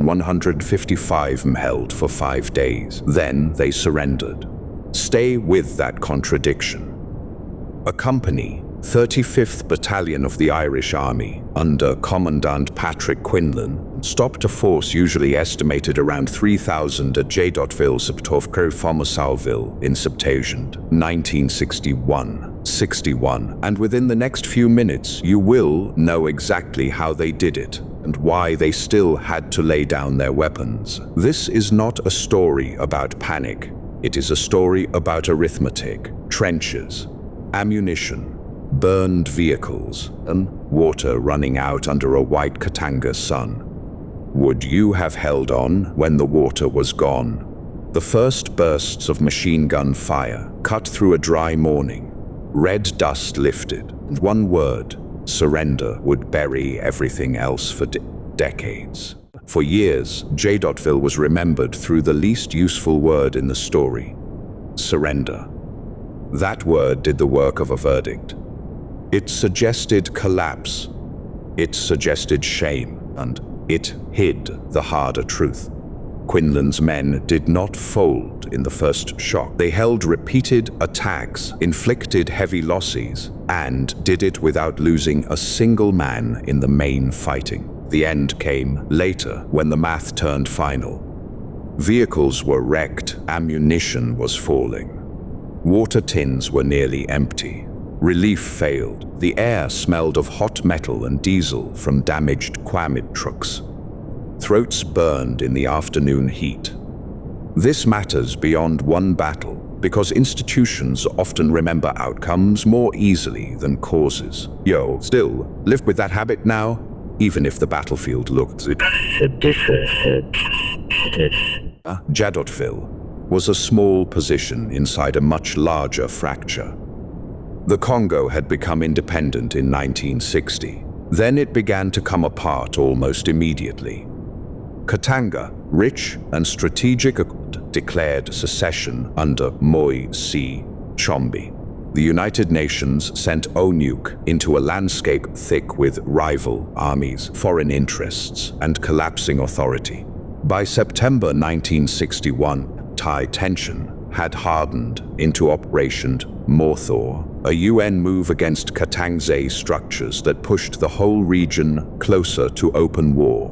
155 held for 5 days. Then they surrendered. Stay with that contradiction. A company, 35th Battalion of the Irish Army, under Commandant Patrick Quinlan, stopped a force usually estimated around 3,000 at Jadotville, Fomosauville in September 1961, and within the next few minutes you will know exactly how they did it and why they still had to lay down their weapons. This is not a story about panic. It is a story about arithmetic, trenches, ammunition, burned vehicles, and water running out under a white Katanga sun. Would you have held on when the water was gone? The first bursts of machine gun fire cut through a dry morning. Red dust lifted, and one word, surrender, would bury everything else for decades. For years, Jadotville was remembered through the least useful word in the story, surrender. That word did the work of a verdict. It suggested collapse, it suggested shame, and it hid the harder truth. Quinlan's men did not fold in the first shock. They held repeated attacks, inflicted heavy losses, and did it without losing a single man in the main fighting. The end came later when the math turned final. Vehicles were wrecked, ammunition was falling. Water tins were nearly empty. Relief failed. The air smelled of hot metal and diesel from damaged Quamid trucks. Throats burned in the afternoon heat. This matters beyond one battle because institutions often remember outcomes more easily than causes. Still live with that habit now, even if the battlefield looked Jadotville was a small position inside a much larger fracture. The Congo had become independent in 1960. Then it began to come apart almost immediately. Katanga, rich and strategic, declared secession under Moise Chombe. The United Nations sent ONUC into a landscape thick with rival armies, foreign interests, and collapsing authority. By September 1961, Thai tension had hardened into Operation Morthor, a UN move against Katangese structures that pushed the whole region closer to open war.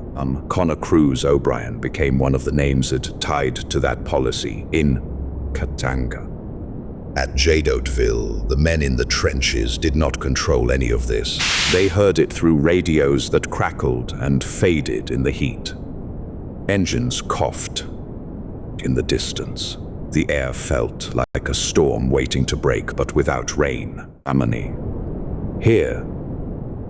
Connor Cruz O'Brien became one of the names that tied to that policy in Katanga. At Jadotville, the men in the trenches did not control any of this. They heard it through radios that crackled and faded in the heat. Engines coughed in the distance. The air felt like a storm waiting to break, but without rain. Amani. Here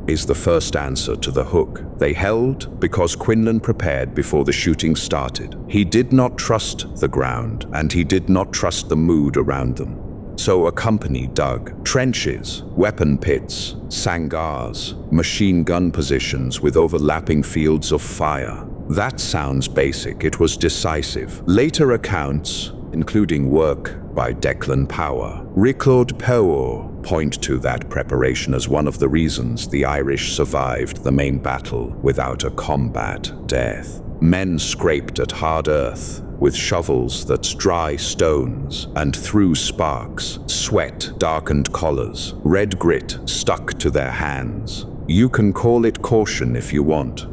is the first answer to the hook. They held because Quinlan prepared before the shooting started. He did not trust the ground, and he did not trust the mood around them. So a company dug trenches, weapon pits, sangars, machine gun positions with overlapping fields of fire. That sounds basic. It was decisive. Later accounts, including work by Declan Power, Ricord Power, point to that preparation as one of the reasons the Irish survived the main battle without a combat death. Men scraped at hard earth with shovels that dry stones and threw sparks. Sweat darkened collars. Red grit stuck to their hands. You can call it caution if you want.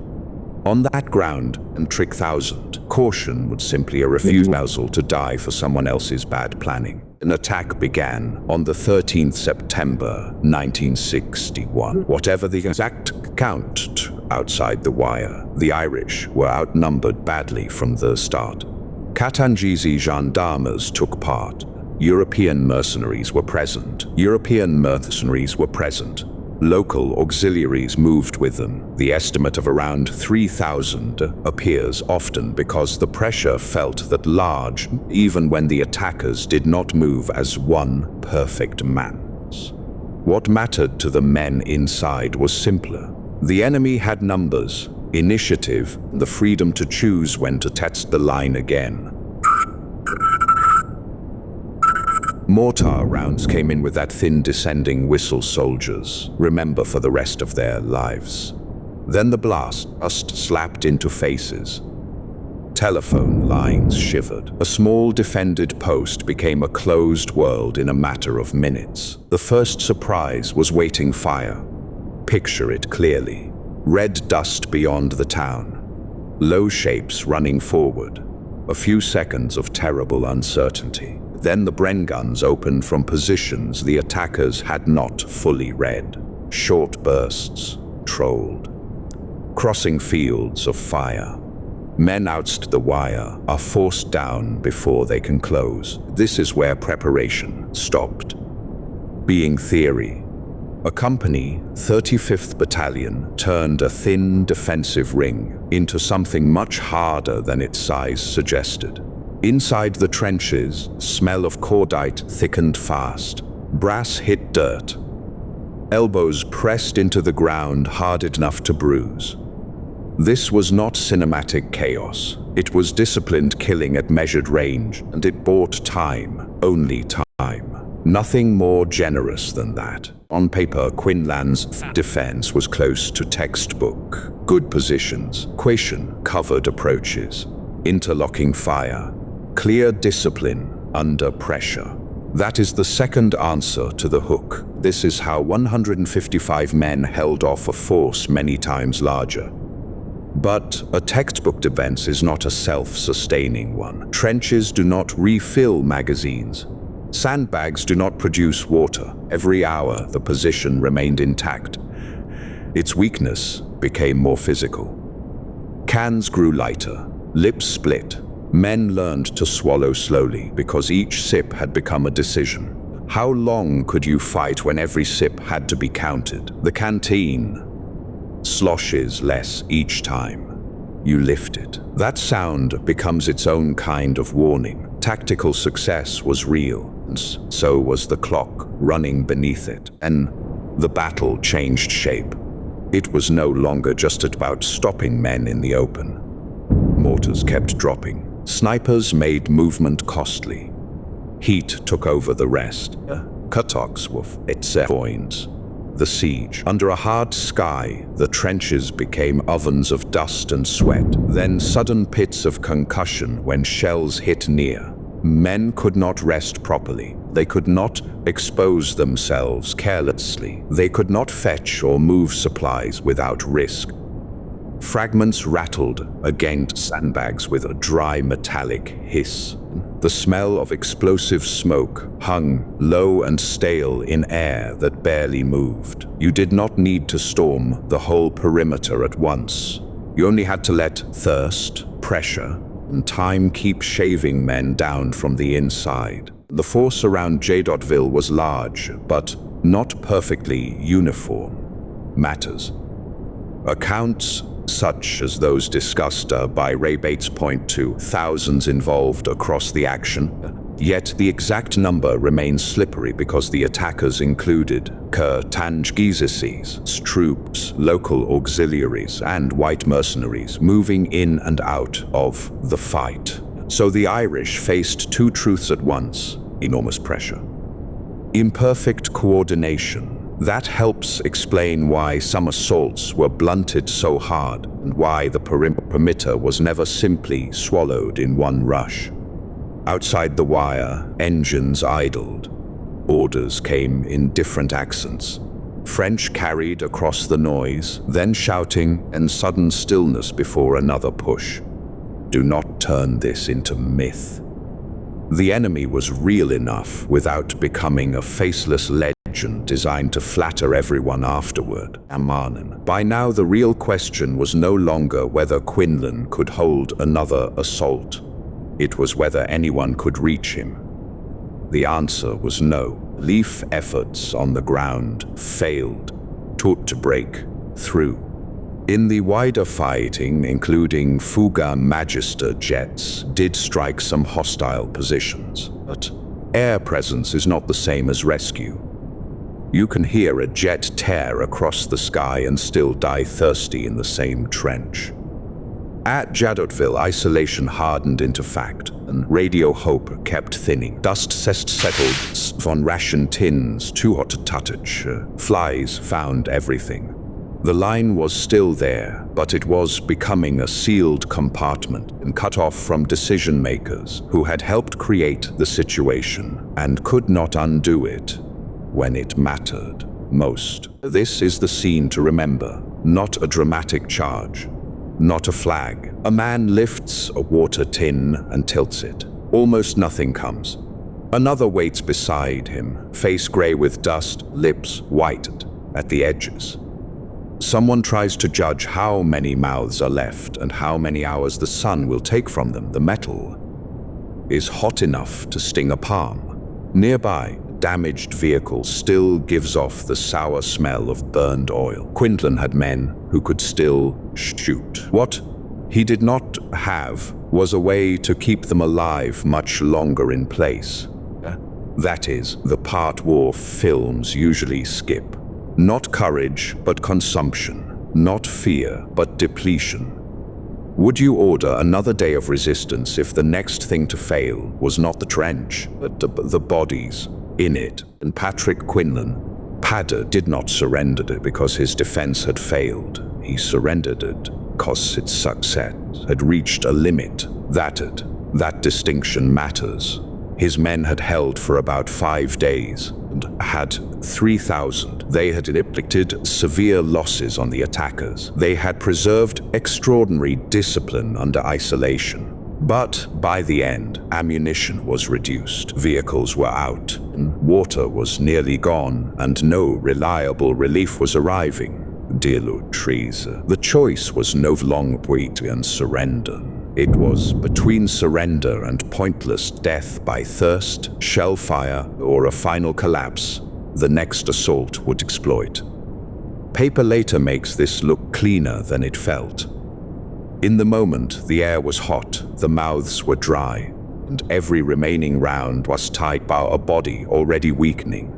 On that ground and trick thousand, caution would simply a refusal to die for someone else's bad planning. An attack began on the 13th September 1961. Whatever the exact count outside the wire, the Irish were outnumbered badly from the start. Katangese gendarmes took part. European mercenaries were present. Local auxiliaries moved with them. The estimate of around 3,000 appears often because the pressure felt that large, even when the attackers did not move as one perfect mass. What mattered to the men inside was simpler. The enemy had numbers, initiative, the freedom to choose when to test the line again. Mortar rounds came in with that thin descending whistle soldiers remember for the rest of their lives. Then the blast slapped into faces. Telephone lines shivered. A small defended post became a closed world in a matter of minutes. The first surprise was waiting fire. Picture it clearly. Red dust beyond the town. Low shapes running forward. A few seconds of terrible uncertainty. Then the Bren guns opened from positions the attackers had not fully read. Short bursts, trolled. Crossing fields of fire. Men outside the wire are forced down before they can close. This is where preparation stopped being theory. A company, 35th Battalion, turned a thin defensive ring into something much harder than its size suggested. Inside the trenches, smell of cordite thickened fast. Brass hit dirt. Elbows pressed into the ground hard enough to bruise. This was not cinematic chaos. It was disciplined killing at measured range, and it bought time, only time. Nothing more generous than that. On paper, Quinlan's defense was close to textbook. Good positions, covered approaches, interlocking fire, clear discipline under pressure. That is the second answer to the hook. This is how 155 men held off a force many times larger. But a textbook defense is not a self-sustaining one. Trenches do not refill magazines. Sandbags do not produce water. Every hour, the position remained intact. Its weakness became more physical. Cans grew lighter, lips split. Men learned to swallow slowly because each sip had become a decision. How long could you fight when every sip had to be counted? The canteen sloshes less each time you lift it. That sound becomes its own kind of warning. Tactical success was real, and so was the clock running beneath it. And the battle changed shape. It was no longer just about stopping men in the open. Mortars kept dropping. Snipers made movement costly. Heat took over the rest. Cutox were its points. The siege. Under a hard sky, the trenches became ovens of dust and sweat, then sudden pits of concussion when shells hit near. Men could not rest properly. They could not expose themselves carelessly. They could not fetch or move supplies without risk. Fragments rattled against sandbags with a dry metallic hiss. The smell of explosive smoke hung low and stale in air that barely moved. You did not need to storm the whole perimeter at once. You only had to let thirst, pressure, and time keep shaving men down from the inside. The force around Jadotville was large, but not perfectly uniform. Matters. Accounts such as those discussed by Ray Bates point to thousands involved across the action, yet the exact number remains slippery because the attackers included Katangese's troops, local auxiliaries, and white mercenaries moving in and out of the fight. So the Irish faced two truths at once: enormous pressure, imperfect coordination. That helps explain why some assaults were blunted so hard and why the perimeter was never simply swallowed in one rush. Outside the wire, engines idled. Orders came in different accents. French carried across the noise, then shouting and sudden stillness before another push. Do not turn this into myth. The enemy was real enough without becoming a faceless legend designed to flatter everyone afterward. By now, the real question was no longer whether Quinlan could hold another assault. It was whether anyone could reach him. The answer was no. Relief efforts on the ground failed, taught to break through. In the wider fighting, including Fuga Magister jets, did strike some hostile positions, but air presence is not the same as rescue. You can hear a jet tear across the sky and still die thirsty in the same trench. At Jadotville, isolation hardened into fact, and radio hope kept thinning. Dust settled on ration tins, too hot to touch. Flies found everything. The line was still there, but it was becoming a sealed compartment and cut off from decision makers who had helped create the situation and could not undo it when it mattered most. This is the scene to remember, not a dramatic charge, not a flag. A man lifts a water tin and tilts it. Almost nothing comes. Another waits beside him, face gray with dust, lips whitened at the edges. Someone tries to judge how many mouths are left and how many hours the sun will take from them. The metal is hot enough to sting a palm. Nearby, damaged vehicle still gives off the sour smell of burned oil. Quinlan had men who could still shoot. What he did not have was a way to keep them alive much longer in place. That is, the part war films usually skip. Not courage, but consumption. Not fear, but depletion. Would you order another day of resistance if the next thing to fail was not the trench, but the bodies in it? And Patrick Quinlan, Padder, did not surrender it because his defense had failed. He surrendered it because its success had reached a limit. That distinction matters. His men had held for about 5 days and had 3,000. They had inflicted severe losses on the attackers. They had preserved extraordinary discipline under isolation. But by the end, ammunition was reduced, vehicles were out, water was nearly gone, and no reliable relief was arriving. Dear Lord Treaser, the choice was no longer wait and surrender. It was between surrender and pointless death by thirst, shell fire, or a final collapse the next assault would exploit. Paper later makes this look cleaner than it felt. In the moment, the air was hot, the mouths were dry, and every remaining round was tied by a body already weakening.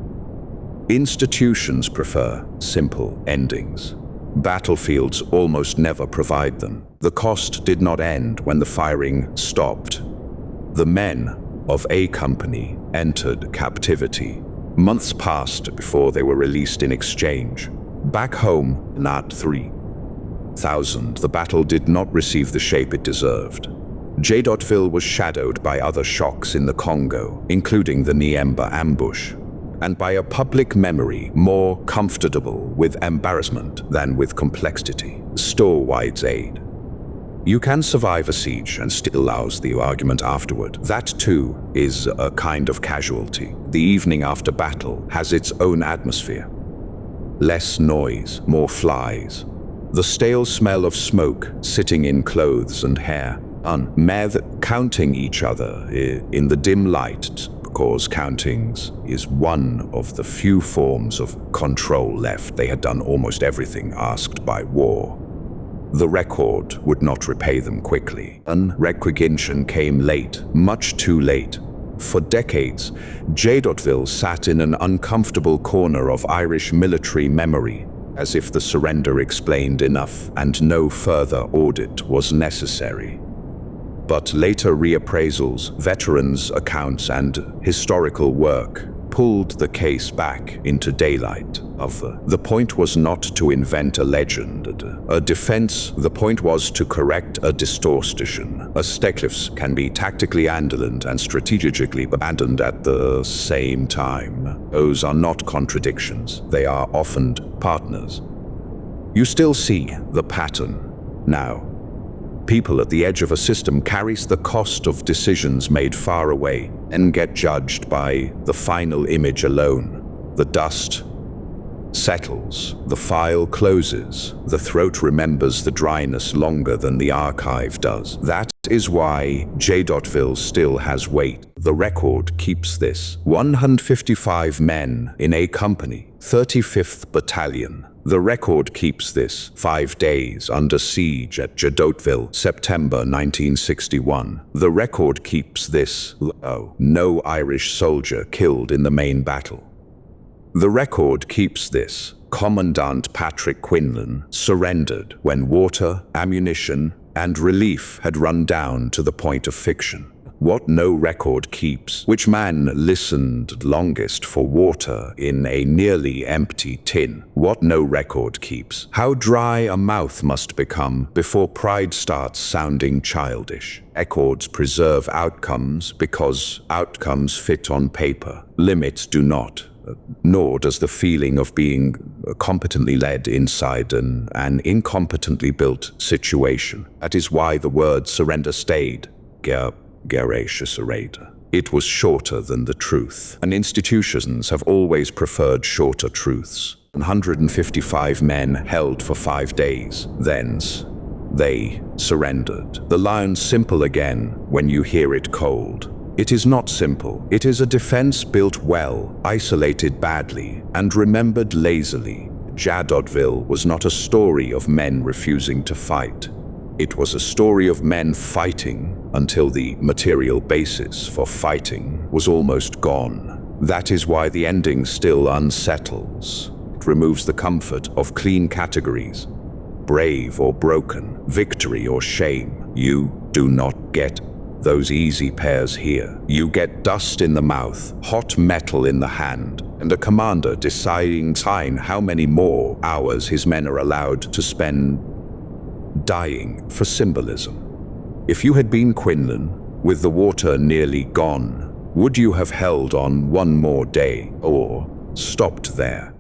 Institutions prefer simple endings. Battlefields almost never provide them. The cost did not end when the firing stopped. The men of A Company entered captivity. Months passed before they were released in exchange. Back home, not 3,000, the battle did not receive the shape it deserved. Jadotville was shadowed by other shocks in the Congo, including the Niemba ambush, and by a public memory more comfortable with embarrassment than with complexity. Store-wide aid. You can survive a siege and still lose the argument afterward. That too is a kind of casualty. The evening after battle has its own atmosphere. Less noise, more flies. The stale smell of smoke sitting in clothes and hair. Counting each other in the dim light, because countings is one of the few forms of control left. They had done almost everything asked by war. The record would not repay them quickly. Recognition came late, much too late. For decades, Jadotville sat in an uncomfortable corner of Irish military memory, as if the surrender explained enough and no further audit was necessary. But later reappraisals, veterans' accounts, and historical work pulled the case back into daylight. The point was not to invent a legend, a defense. The point was to correct a distortion. A stekliffs can be tactically indolent and strategically abandoned at the same time. Those are not contradictions. They are often partners. You still see the pattern now. People at the edge of a system carries the cost of decisions made far away and get judged by the final image alone. The dust settles, the file closes, the throat remembers the dryness longer than the archive does. That is why Jadotville still has weight. The record keeps this. 155 men in A Company, 35th Battalion. The record keeps this. 5 days under siege at Jadotville, September 1961. The record keeps this. No Irish soldier killed in the main battle. The record keeps this. Commandant Patrick Quinlan surrendered when water, ammunition, and relief had run down to the point of fiction. what no record keeps. Which man listened longest for water in a nearly empty tin? What no record keeps. How dry a mouth must become before pride starts sounding childish. Records preserve outcomes because outcomes fit on paper. Limits do not. Nor does the feeling of being competently led inside an incompetently built situation. That is why the word surrender stayed. It was shorter than the truth, and institutions have always preferred shorter truths. 155 men held for 5 days. Thence, they surrendered. The line's simple again when you hear it cold. It is not simple. It is a defense built well, isolated badly, and remembered lazily. Jadotville was not a story of men refusing to fight. It was a story of men fighting until the material basis for fighting was almost gone. That is why the ending still unsettles. It removes the comfort of clean categories, brave or broken, victory or shame. You do not get those easy pairs here. You get dust in the mouth, hot metal in the hand, and a commander deciding how many more hours his men are allowed to spend dying for symbolism. If you had been Quinlan, with the water nearly gone, would you have held on one more day or stopped there?